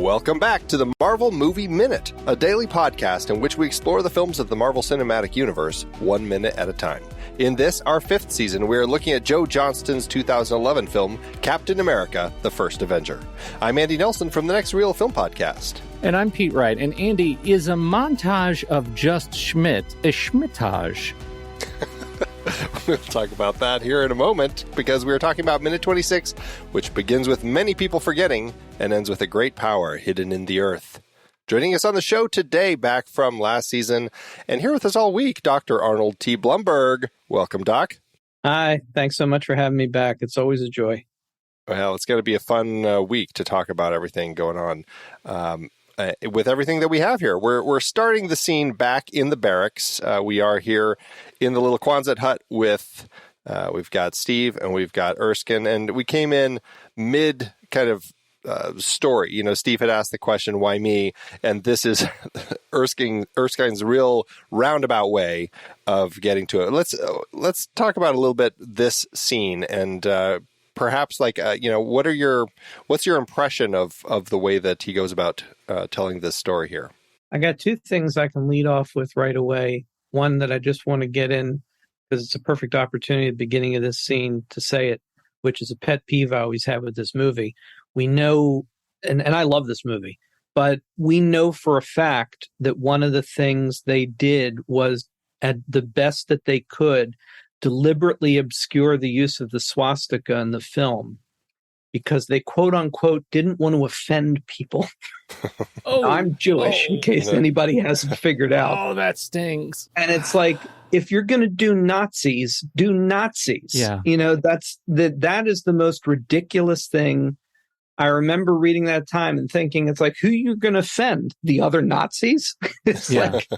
Welcome back to the Marvel Movie Minute, a daily podcast in which we explore the films of the Marvel Cinematic Universe 1 minute at a time. In this, our 5th season, we are looking at Joe Johnston's 2011 film, Captain America, The First Avenger. I'm Andy Nelson from the Next Reel Film Podcast. And I'm Pete Wright. And Andy, is a montage of just Schmidt a Schmidt-age? We'll talk about that here in a moment, because we are talking about Minute 26, which begins with many people forgetting and ends with a great power hidden in the earth. Joining us on the show today, back from last season, and here with us all week, Dr. Arnold T. Blumberg. Welcome, Doc. Hi, thanks so much for having me back. It's always a joy. Well, it's going to be a fun week to talk about everything going on. With everything that we have here. We're starting the scene back in the barracks. We are here in the little Quonset hut with, we've got Steve and we've got Erskine, and we came in mid kind of story. You know, Steve had asked the question, why me? And this is Erskine's real roundabout way of getting to it. Let's talk about a little bit this scene and perhaps what's your impression of the way that he goes about telling this story here? I got two things I can lead off with right away. One that I just want to get in because it's a perfect opportunity at the beginning of this scene to say it, which is a pet peeve I always have with this movie. We know, and I love this movie, but we know for a fact that one of the things they did was, at the best that they could, deliberately obscure the use of the swastika in the film because they quote unquote didn't want to offend people. I'm Jewish, in case anybody hasn't figured out. Oh, that stings. And it's like, if you're going to do Nazis, do Nazis. Yeah. You know, that is the most ridiculous thing. I remember reading that time and thinking, it's like, who are you going to offend? The other Nazis? It's like,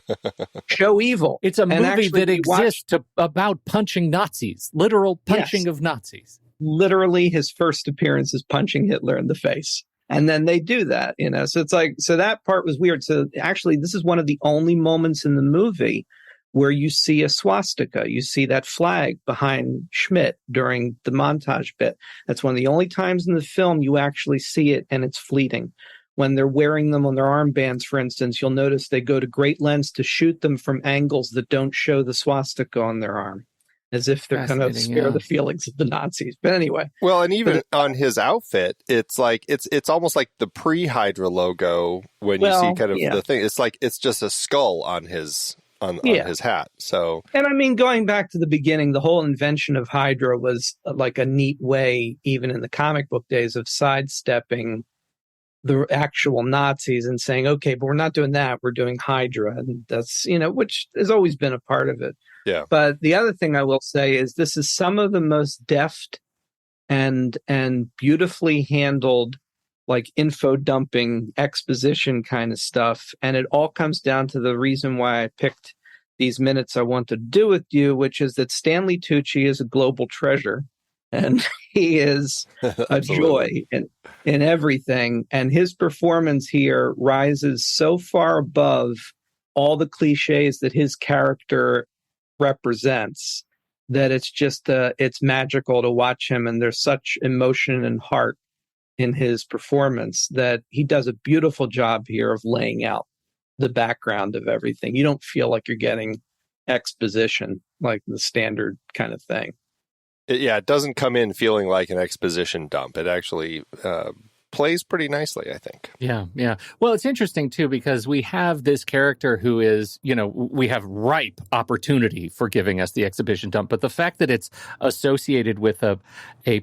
show evil. It's a movie that exists about punching Nazis, literal punching of Nazis. Literally, his first appearance is punching Hitler in the face. And then they do that, you know. So it's like, so that part was weird. So actually, this is one of the only moments in the movie where you see a swastika. You see that flag behind Schmidt during the montage bit. That's one of the only times in the film you actually see it, and it's fleeting. When they're wearing them on their armbands, for instance, you'll notice they go to great lengths to shoot them from angles that don't show the swastika on their arm, as if they're going to spare the feelings of the Nazis. But anyway. Well, and even on his outfit, it's like it's almost like the pre-Hydra logo when you see kind of the thing. It's like it's just a skull on his his hat. So, and I mean, going back to the beginning, the whole invention of Hydra was like a neat way, even in the comic book days, of sidestepping the actual Nazis and saying, okay, but we're not doing that. We're doing Hydra. And that's, you know, which has always been a part of it. Yeah. But the other thing I will say is this is some of the most deft and beautifully handled, like, info dumping exposition kind of stuff. And it all comes down to the reason why I picked these minutes I want to do with you, which is that Stanley Tucci is a global treasure. And he is a joy in everything. And his performance here rises so far above all the cliches that his character represents that it's just it's magical to watch him. And there's such emotion and heart in his performance that he does a beautiful job here of laying out the background of everything. You don't feel like you're getting exposition, like the standard kind of thing. It doesn't come in feeling like an exposition dump. It actually plays pretty nicely, I think. Yeah. Well, it's interesting, too, because we have this character who is, you know, we have ripe opportunity for giving us the exhibition dump. But the fact that it's associated with a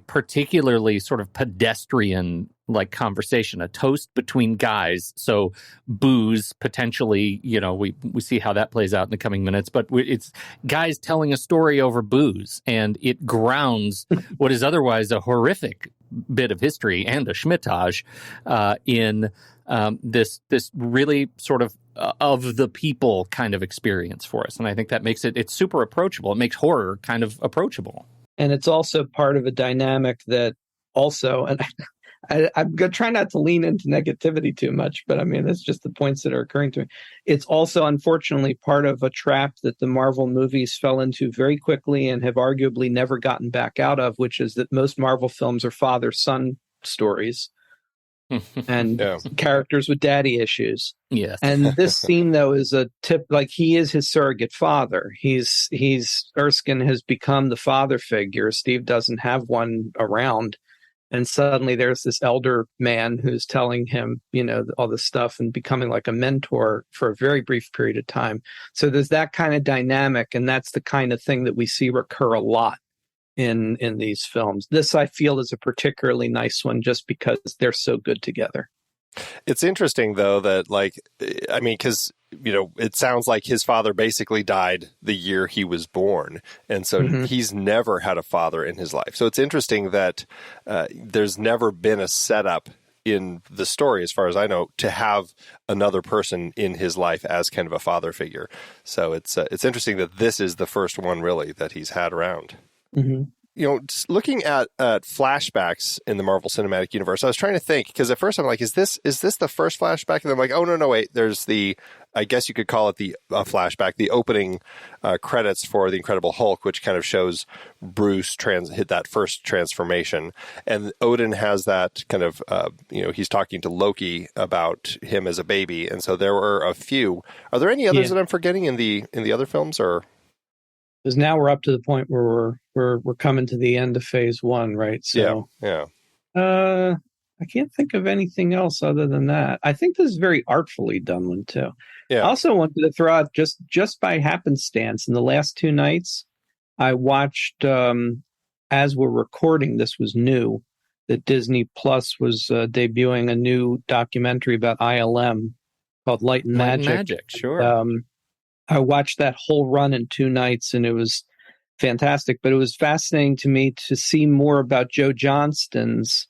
particularly sort of pedestrian like conversation, a toast between guys. So booze, potentially, you know, we see how that plays out in the coming minutes, but it's guys telling a story over booze, and it grounds what is otherwise a horrific bit of history and a Schmidt-age in this really sort of the people kind of experience for us. And I think that makes it's super approachable. It makes horror kind of approachable. And it's also part of a dynamic that also, and I'm going to try not to lean into negativity too much, but I mean, it's just the points that are occurring to me. It's also, unfortunately, part of a trap that the Marvel movies fell into very quickly and have arguably never gotten back out of, which is that most Marvel films are father-son stories. and Yeah. characters with daddy issues. Yes. And this scene, though, is a tip. Like, he is his surrogate father. He's Erskine has become the father figure. Steve doesn't have one around. And suddenly there's this elder man who's telling him, all this stuff and becoming like a mentor for a very brief period of time. So there's that kind of dynamic. And that's the kind of thing that we see recur a lot in these films. This, I feel, is a particularly nice one just because they're so good together. It's interesting, though, that, because, it sounds like his father basically died the year he was born. And so he's never had a father in his life. So it's interesting that there's never been a setup in the story, as far as I know, to have another person in his life as kind of a father figure. So it's interesting that this is the first one, really, that he's had around. Mm-hmm. Just looking at flashbacks in the Marvel Cinematic Universe, I was trying to think, because at first I'm like, is this the first flashback? And I'm like, oh, no, wait, there's I guess you could call it the flashback, the opening credits for The Incredible Hulk, which kind of shows Bruce hit that first transformation. And Odin has that kind of, he's talking to Loki about him as a baby. And so there were a few. Are there any others that I'm forgetting in the other films, or? Because now we're up to the point where we're coming to the end of phase 1, right? So yeah. I can't think of anything else other than that. I think this is a very artfully done one too. Yeah. I also wanted to throw out just by happenstance, in the last 2 nights, I watched as we're recording. This was new, that Disney Plus was debuting a new documentary about ILM called Light and Magic. Sure. I watched that whole run in 2 nights, and it was fantastic. But it was fascinating to me to see more about Joe Johnston's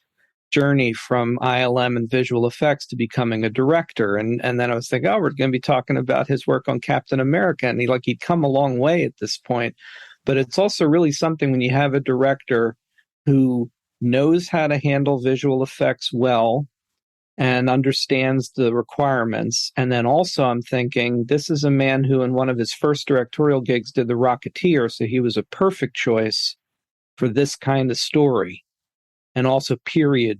journey from ILM and visual effects to becoming a director. And then I was thinking, we're going to be talking about his work on Captain America. And he'd come a long way at this point. But it's also really something when you have a director who knows how to handle visual effects well and understands the requirements. And then also I'm thinking, this is a man who in one of his first directorial gigs did The Rocketeer, so he was a perfect choice for this kind of story. And also period,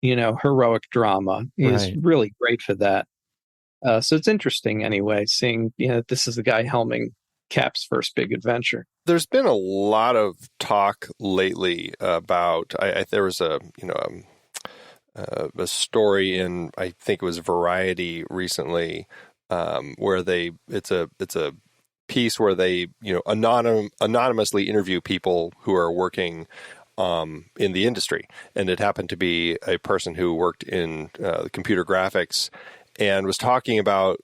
heroic drama. He's really great for that. So it's interesting anyway, seeing, this is the guy helming Cap's first big adventure. There's been a lot of talk lately about, there was a story in, I think it was Variety recently, where it's a piece where they anonymously interview people who are working in the industry, and it happened to be a person who worked in computer graphics and was talking about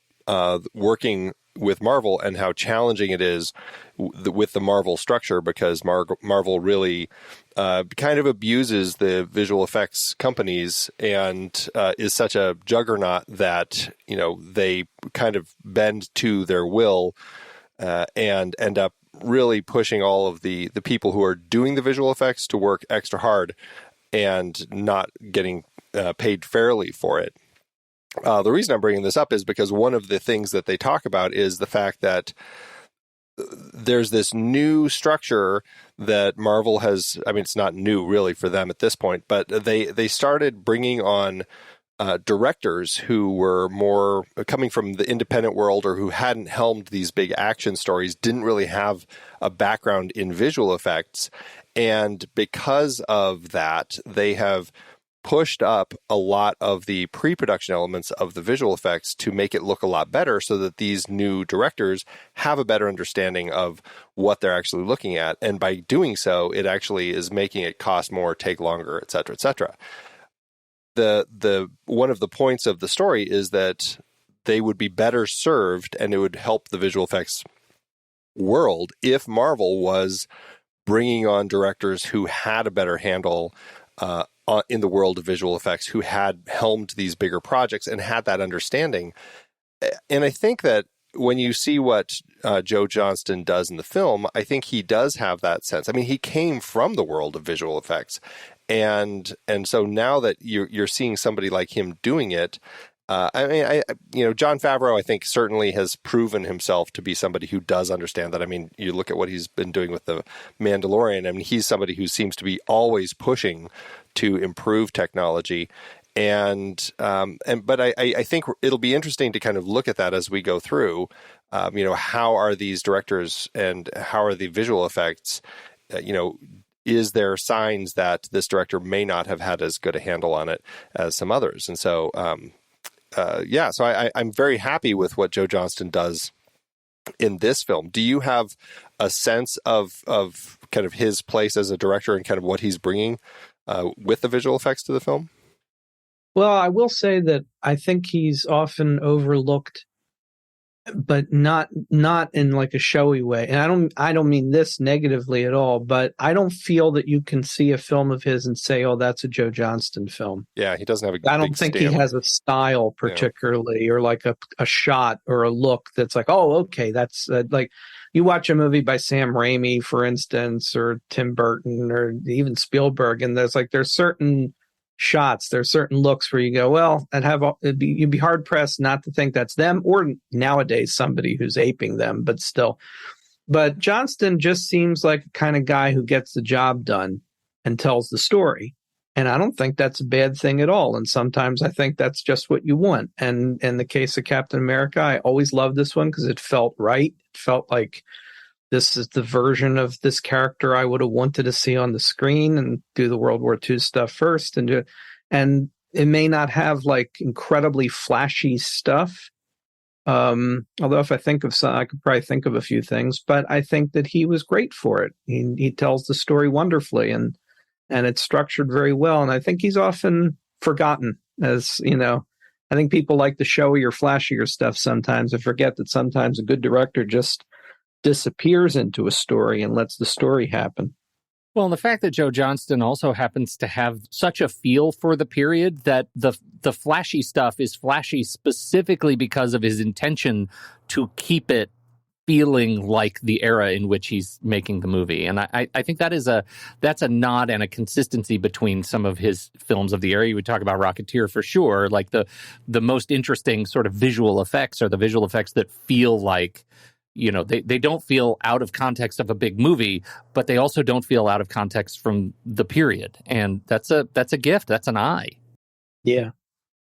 working with Marvel and how challenging it is with the Marvel structure, because Marvel really kind of abuses the visual effects companies and is such a juggernaut that they kind of bend to their will and end up really pushing all of the people who are doing the visual effects to work extra hard and not getting paid fairly for it. The reason I'm bringing this up is because one of the things that they talk about is the fact that there's this new structure that Marvel has. I mean, it's not new really for them at this point, but they started bringing on directors who were more coming from the independent world, or who hadn't helmed these big action stories, didn't really have a background in visual effects. And because of that, they have pushed up a lot of the pre-production elements of the visual effects to make it look a lot better, so that these new directors have a better understanding of what they're actually looking at. And by doing so, it actually is making it cost more, take longer, et cetera, et cetera. The one of the points of the story is that they would be better served, and it would help the visual effects world, if Marvel was bringing on directors who had a better handle in the world of visual effects, who had helmed these bigger projects and had that understanding. And I think that when you see what Joe Johnston does in the film, I think he does have that sense. I mean, he came from the world of visual effects. And so now that you're seeing somebody like him doing it, Jon Favreau, I think, certainly has proven himself to be somebody who does understand that. I mean, you look at what he's been doing with The Mandalorian. I mean, he's somebody who seems to be always pushing to improve technology. But I think it'll be interesting to kind of look at that as we go through. How are these directors and how are the visual effects? Is there signs that this director may not have had as good a handle on it as some others? And so, so I'm very happy with what Joe Johnston does in this film. Do you have a sense of kind of his place as a director and kind of what he's bringing with the visual effects to the film? Well, I will say that I think he's often overlooked, but not in like a showy way. And I don't mean this negatively at all, but I don't feel that you can see a film of his and say, "Oh, that's a Joe Johnston film." Yeah, he doesn't have a I don't think he has a style particularly, or like a shot or a look that's like, "Oh, okay, that's like." You watch a movie by Sam Raimi, for instance, or Tim Burton, or even Spielberg, and there's certain shots, there's certain looks where you go, well, you'd be hard pressed not to think that's them, or nowadays somebody who's aping them, but still. But Johnston just seems like a kind of guy who gets the job done and tells the story. And I don't think that's a bad thing at all. And sometimes I think that's just what you want. And in the case of Captain America, I always loved this one because it felt right. It felt like this is the version of this character I would have wanted to see on the screen, and do the World War II stuff first. And it may not have like incredibly flashy stuff. Although if I think of some, I could probably think of a few things, but I think that he was great for it. He tells the story wonderfully, and it's structured very well. And I think he's often forgotten, as I think people like the showy or flashier stuff sometimes, and forget that sometimes a good director just disappears into a story and lets the story happen. Well, and the fact that Joe Johnston also happens to have such a feel for the period, that the flashy stuff is flashy specifically because of his intention to keep it feeling like the era in which he's making the movie. And I think that's a nod and a consistency between some of his films of the era. You would talk about Rocketeer for sure. Like the most interesting sort of visual effects are the visual effects that feel like, they don't feel out of context of a big movie, but they also don't feel out of context from the period. And that's a gift. That's an eye. Yeah.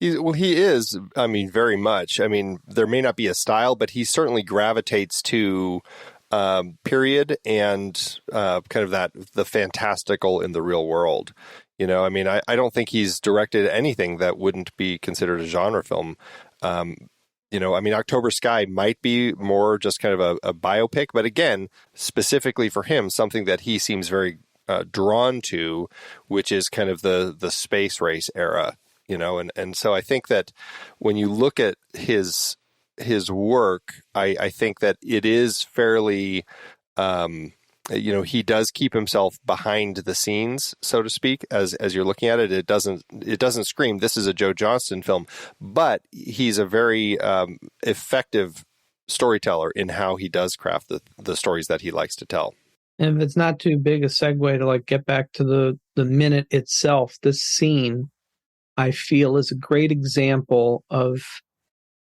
He is, very much. There may not be a style, but he certainly gravitates to period and kind of the fantastical in the real world. I don't think he's directed anything that wouldn't be considered a genre film. October Sky might be more just kind of a biopic, but again, specifically for him, something that he seems very drawn to, which is kind of the space race era, and so I think that when you look at his work, I think that it is fairly, he does keep himself behind the scenes, so to speak, as you're looking at it. It doesn't scream, this is a Joe Johnston film, but he's a very effective storyteller in how he does craft the stories that he likes to tell. And if it's not too big a segue to like get back to the minute itself, this scene, I feel, is a great example of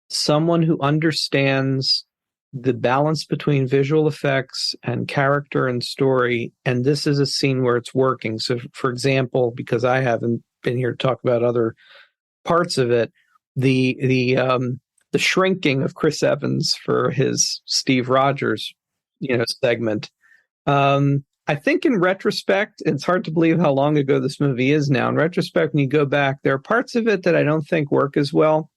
someone who understands the balance between visual effects and character and story. And this is a scene where it's working. So, for example, because I haven't been here to talk about other parts of it, the shrinking of Chris Evans for his Steve Rogers, segment. I think in retrospect, it's hard to believe how long ago this movie is now. In retrospect, when you go back, there are parts of it that I don't think work as well.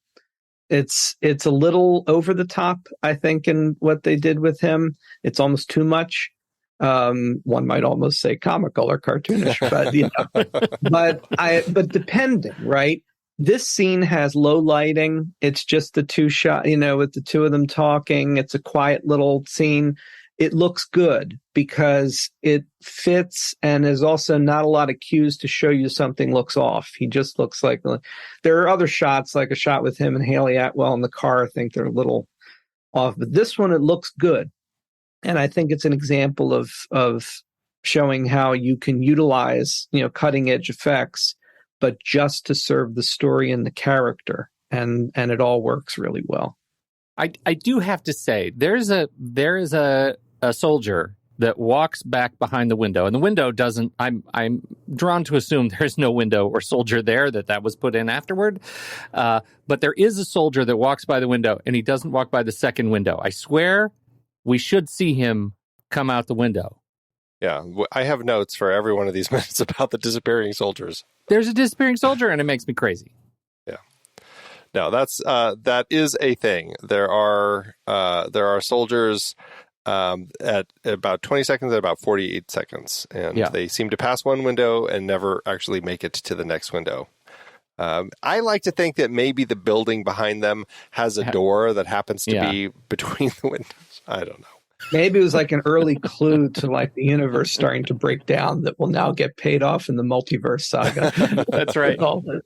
It's a little over the top, I think, in what they did with him. It's almost too much. One might almost say comical or cartoonish, but depending, right? This scene has low lighting. It's just the two shot, with the two of them talking. It's a quiet little scene. It looks good because it fits, and there's also not a lot of cues to show you something looks off. He just looks like there are other shots, like a shot with him and Haley Atwell in the car. I think they're a little off, but this one, it looks good. And I think it's an example of showing how you can utilize, cutting edge effects, but just to serve the story and the character. And it all works really well. I do have to say, there is a soldier that walks back behind the window, and the window doesn't. I'm drawn to assume there's no window or soldier there, that was put in afterward. But there is a soldier that walks by the window, and he doesn't walk by the second window. I swear, we should see him come out the window. Yeah, I have notes for every one of these minutes about the disappearing soldiers. There's a disappearing soldier, and it makes me crazy. Yeah, no, that is a thing. There are soldiers at about 20 seconds, at about 48 seconds, and they seem to pass one window and never actually make it to the next window. I like to think that maybe the building behind them has a door that happens to be between the windows. I don't know. Maybe it was like an early clue to like the universe starting to break down that will now get paid off in the multiverse saga. That's right.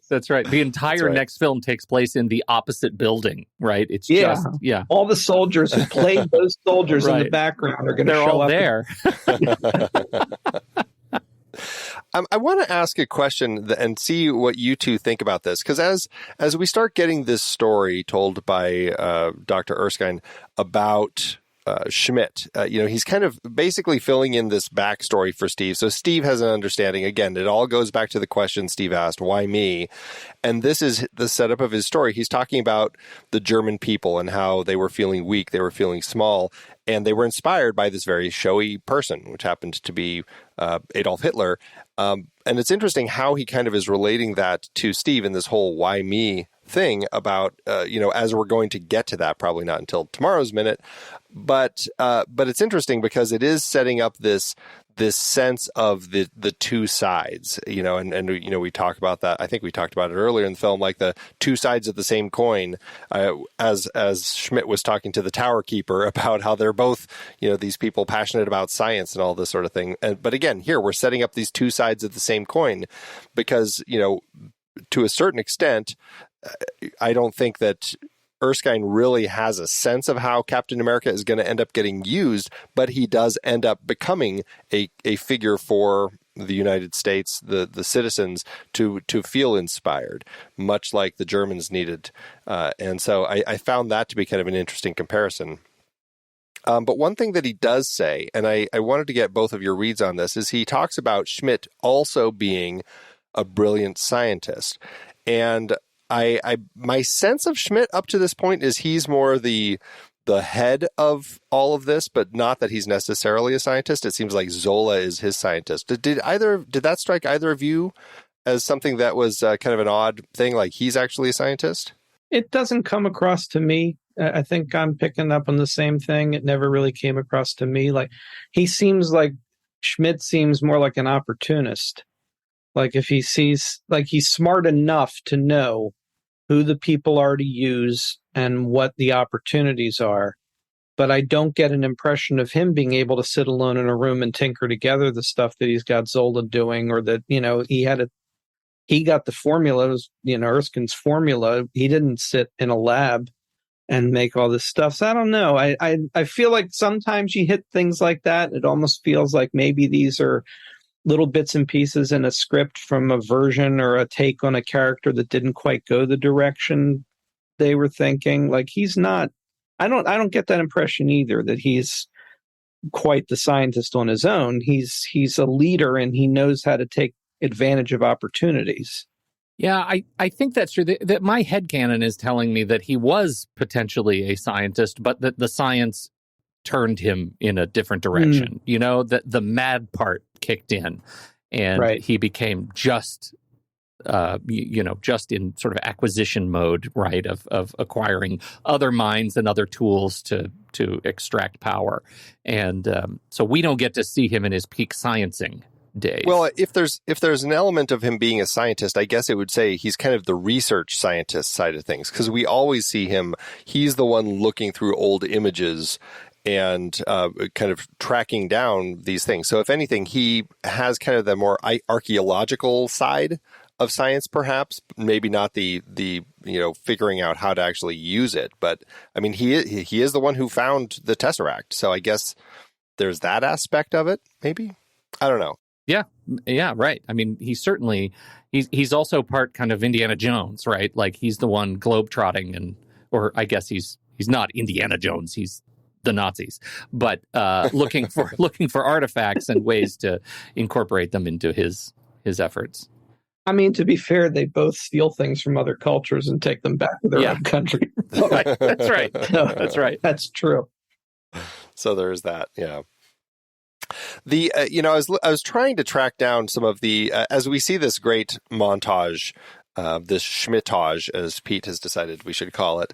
That's right. The entire next film takes place in the opposite building, right? It's just all the soldiers who played those soldiers in the background are going to show up. They're all there. I want to ask a question and see what you two think about this, because as we start getting this story told by Dr. Erskine about Schmidt, he's kind of basically filling in this backstory for Steve. So Steve has an understanding. Again, it all goes back to the question Steve asked, why me? And this is the setup of his story. He's talking about the German people and how they were feeling weak, they were feeling small, and they were inspired by this very showy person, which happened to be Adolf Hitler. And it's interesting how he kind of is relating that to Steve in this whole why me thing about, as we're going to get to that, probably not until tomorrow's minute. But it's interesting because it is setting up this sense of the two sides, and we talk about that. I think we talked about it earlier in the film, like the two sides of the same coin, as Schmidt was talking to the tower keeper about how they're both, these people passionate about science and all this sort of thing. But again, here we're setting up these two sides of the same coin because, to a certain extent, I don't think that Erskine really has a sense of how Captain America is going to end up getting used, but he does end up becoming a figure for the United States, the citizens, to feel inspired, much like the Germans needed. And so I found that to be kind of an interesting comparison. But one thing that he does say, and I wanted to get both of your reads on this, is he talks about Schmidt also being a brilliant scientist. And my sense of Schmidt up to this point is he's more the head of all of this, but not that he's necessarily a scientist. It seems like Zola is his scientist. Did that strike either of you as something that was kind of an odd thing, like he's actually a scientist? It doesn't come across to me. I think I'm picking up on the same thing. It never really came across to me. Like Schmidt seems more like an opportunist. Like if he sees, like he's smart enough to know who the people are to use and what the opportunities are. But I don't get an impression of him being able to sit alone in a room and tinker together the stuff that he's got Zola doing, or that, he got the formula, Erskine's formula. He didn't sit in a lab and make all this stuff. So I don't know. I feel like sometimes you hit things like that. It almost feels like maybe these are little bits and pieces in a script from a version or a take on a character that didn't quite go the direction they were thinking. Like he's not, I don't get that impression either, that he's quite the scientist on his own. He's a leader and he knows how to take advantage of opportunities. Yeah, I think that's true. That my headcanon is telling me that he was potentially a scientist, but that the science turned him in a different direction. That the mad part kicked in and he became just in sort of acquisition mode, right, of acquiring other minds and other tools to extract power. And so we don't get to see him in his peak sciencing days. Well, if there's an element of him being a scientist, I guess it would say he's kind of the research scientist side of things, because we always see him, he's the one looking through old images and kind of tracking down these things. So if anything, he has kind of the more archaeological side of science, perhaps, maybe not the figuring out how to actually use it. But I mean, he is the one who found the Tesseract. So I guess there's that aspect of it, maybe. I don't know. Yeah, right. I mean, he's also part kind of Indiana Jones, right? Like he's the one globetrotting, or I guess he's not Indiana Jones. He's the Nazis, but looking for artifacts and ways to incorporate them into his efforts. I mean, to be fair, they both steal things from other cultures and take them back to their own country. Right. That's right. That's right. That's true. So there's that. Yeah. The I was trying to track down some of the as we see this great montage, this Schmidt-age, as Pete has decided we should call it.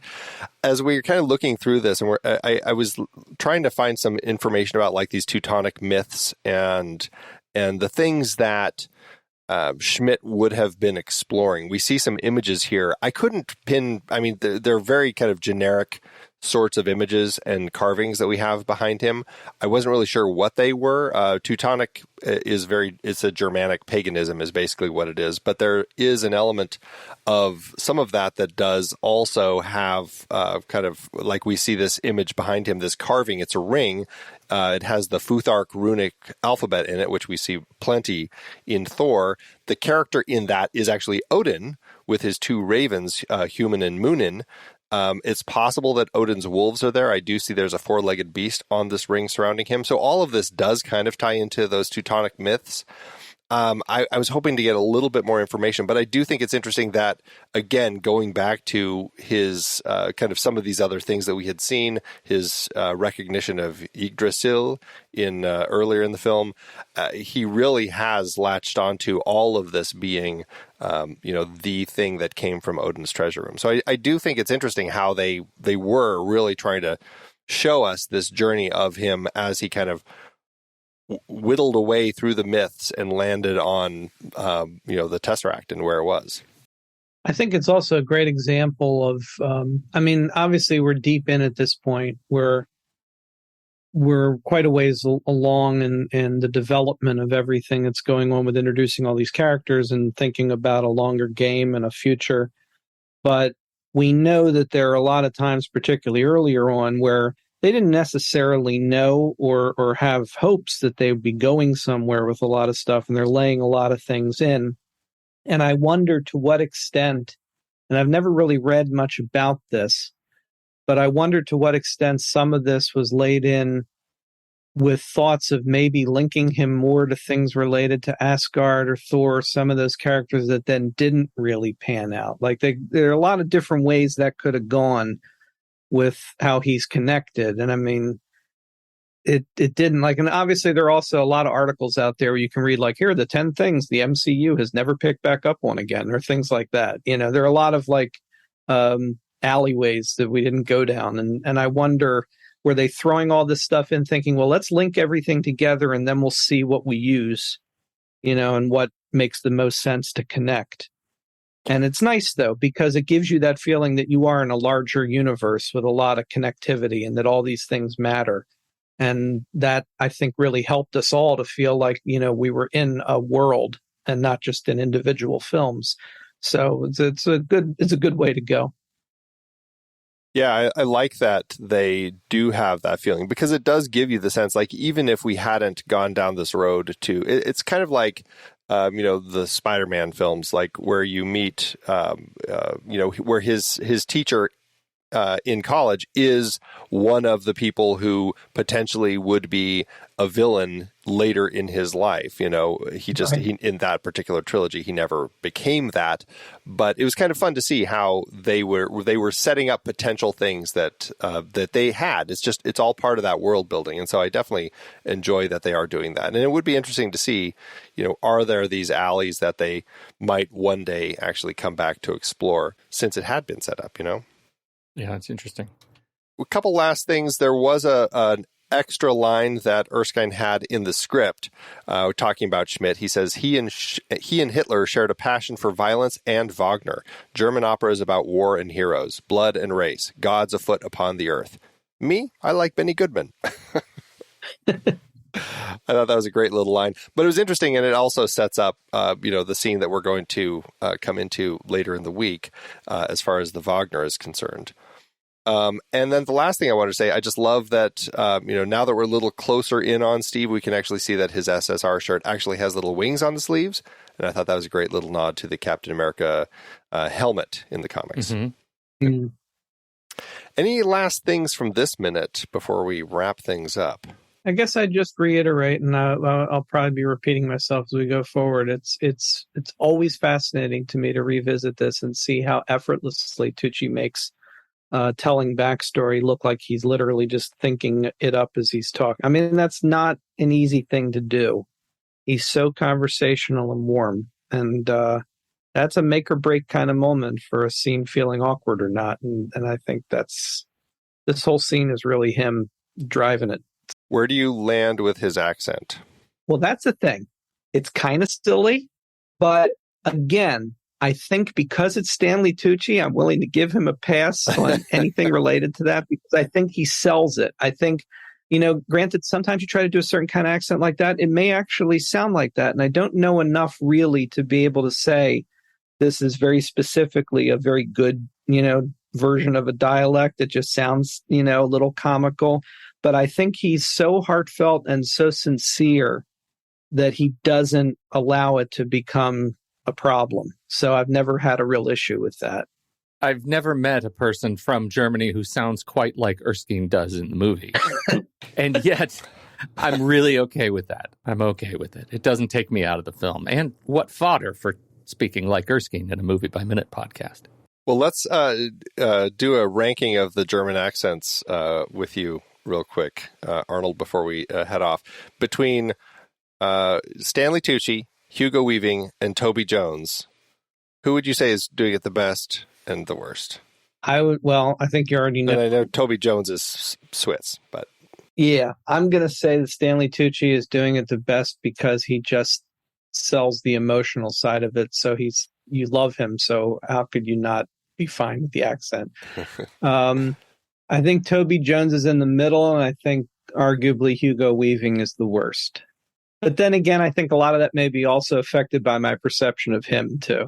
As we're kind of looking through this, and I was trying to find some information about like these Teutonic myths and the things that Schmidt would have been exploring. We see some images here. I couldn't pin. I mean, they're very kind of generic sorts of images and carvings that we have behind him. I wasn't really sure what they were. Teutonic it's a Germanic paganism is basically what it is, but there is an element of some of that does also have kind of like we see this image behind him, this carving. It's a ring. It has the Futhark runic alphabet in it, which we see plenty in Thor. The character in that is actually Odin with his two ravens, Human and Munin. It's possible that Odin's wolves are there. I do see there's a four-legged beast on this ring surrounding him. So all of this does kind of tie into those Teutonic myths. I was hoping to get a little bit more information, but I do think it's interesting that, again, going back to his kind of some of these other things that we had seen, his recognition of Yggdrasil in earlier in the film, he really has latched onto all of this being, the thing that came from Odin's treasure room. So I do think it's interesting how they were really trying to show us this journey of him as he kind of whittled away through the myths and landed on, the Tesseract and where it was. I think it's also a great example of, obviously we're deep in at this point. We're quite a ways along in the development of everything that's going on with introducing all these characters and thinking about a longer game and a future. But we know that there are a lot of times, particularly earlier on, where they didn't necessarily know or have hopes that they would be going somewhere with a lot of stuff, and they're laying a lot of things in. And I wonder to what extent, and I've never really read much about this, but I wonder to what extent some of this was laid in with thoughts of maybe linking him more to things related to Asgard or Thor, some of those characters that then didn't really pan out. Like there are a lot of different ways that could have gone with how he's connected. And I mean, it didn't, and obviously there are also a lot of articles out there where you can read, like, here are the 10 things the MCU has never picked back up on again, or things like that. There are a lot of alleyways that we didn't go down. And I wonder, were they throwing all this stuff in thinking, well, let's link everything together and then we'll see what we use, and what makes the most sense to connect. And it's nice, though, because it gives you that feeling that you are in a larger universe with a lot of connectivity and that all these things matter. And that, I think, really helped us all to feel like, we were in a world and not just in individual films. So it's a good way to go. Yeah, I like that they do have that feeling, because it does give you the sense, like, even if we hadn't gone down this road it's kind of like, the Spider-Man films, like where you meet, where his teacher in college is one of the people who potentially would be a villain later in his life. He in that particular trilogy, he never became that, but it was kind of fun to see how they were setting up potential things that they had. It's all part of that world building. And so I definitely enjoy that they are doing that. And it would be interesting to see, are there these alleys that they might one day actually come back to explore, since it had been set up, Yeah, it's interesting. A couple last things. There was an extra line that Erskine had in the script talking about Schmidt. He says he and Hitler shared a passion for violence and Wagner. German opera is about war and heroes, blood and race, gods afoot upon the earth. Me, I like Benny Goodman. I thought that was a great little line, but it was interesting, and it also sets up, the scene that we're going to come into later in the week, as far as the Wagner is concerned. And then the last thing I wanted to say, I just love that, now that we're a little closer in on Steve, we can actually see that his SSR shirt actually has little wings on the sleeves, and I thought that was a great little nod to the Captain America helmet in the comics. Mm-hmm. Mm-hmm. Any last things from this minute before we wrap things up? I guess I'd just reiterate, and I'll probably be repeating myself as we go forward. It's always fascinating to me to revisit this and see how effortlessly Tucci makes telling backstory look like he's literally just thinking it up as he's talking. I mean, that's not an easy thing to do. He's so conversational and warm, and that's a make or break kind of moment for a scene feeling awkward or not. And I think this whole scene is really him driving it. Where do you land with his accent? Well, that's the thing. It's kind of silly, but again, I think because it's Stanley Tucci, I'm willing to give him a pass on anything related to that because I think he sells it. I think, granted, sometimes you try to do a certain kind of accent like that, it may actually sound like that. And I don't know enough really to be able to say this is very specifically a very good, version of a dialect that just sounds, a little comical. But I think he's so heartfelt and so sincere that he doesn't allow it to become a problem. So I've never had a real issue with that. I've never met a person from Germany who sounds quite like Erskine does in the movie. And yet, I'm really okay with that. I'm okay with it. It doesn't take me out of the film. And what fodder for speaking like Erskine in a Movie by Minute podcast. Well, let's do a ranking of the German accents with you real quick, Arnold, before we head off. Between Stanley Tucci, Hugo Weaving, and Toby Jones, who would you say is doing it the best and the worst? I think you already know. And I know Toby Jones is Swiss, but... Yeah, I'm going to say that Stanley Tucci is doing it the best because he just sells the emotional side of it. So you love him, so how could you not be fine with the accent? I think Toby Jones is in the middle, and I think arguably Hugo Weaving is the worst. But then again, I think a lot of that may be also affected by my perception of him, too.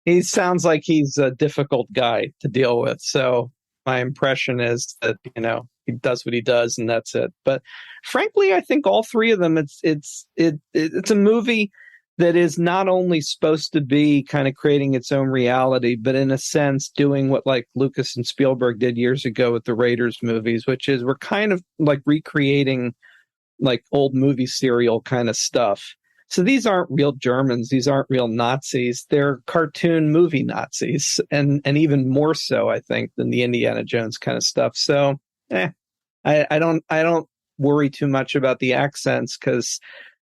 He sounds like he's a difficult guy to deal with. So my impression is that, he does what he does, and that's it. But frankly, I think all three of them, it's a movie that is not only supposed to be kind of creating its own reality, but in a sense doing what like Lucas and Spielberg did years ago with the Raiders movies, which is we're kind of like recreating like old movie serial kind of stuff. So these aren't real Germans. These aren't real Nazis. They're cartoon movie Nazis, and even more so, I think, than the Indiana Jones kind of stuff. So I don't worry too much about the accents because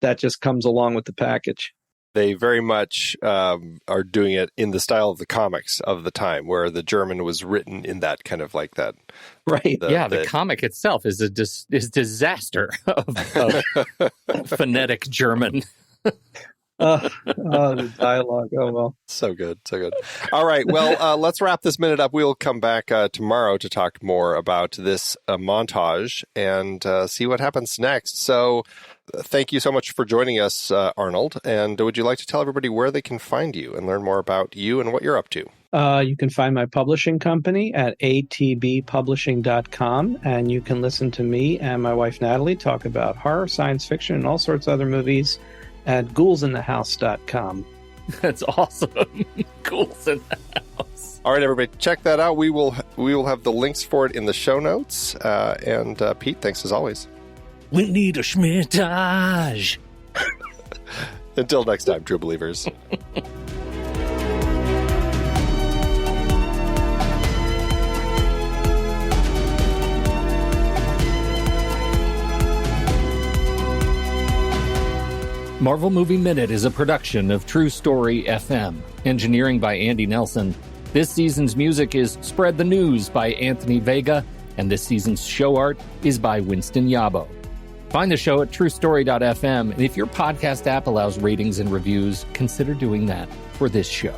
that just comes along with the package. They very much are doing it in the style of the comics of the time, where the German was written in that kind of like that. Right. The comic itself is disaster of phonetic German. The dialogue. Oh, well. So good. All right. Well, let's wrap this minute up. We'll come back tomorrow to talk more about this montage and see what happens next. So thank you so much for joining us, Arnold. And would you like to tell everybody where they can find you and learn more about you and what you're up to? You can find my publishing company at atbpublishing.com, and you can listen to me and my wife Natalie talk about horror, science fiction, and all sorts of other movies at ghoulsinthehouse.com. That's awesome. Ghouls in the House. All right, everybody, check that out. We will have the links for it in the show notes. And Pete, thanks as always. We need a Schmidt-age. Until next time, true believers. Marvel Movie Minute is a production of True Story FM. Engineering by Andy Nelson. This season's music is Spread the News by Anthony Vega, and this season's show art is by Winston Yabo. Find the show at truestory.fm, and if your podcast app allows ratings and reviews, consider doing that for this show.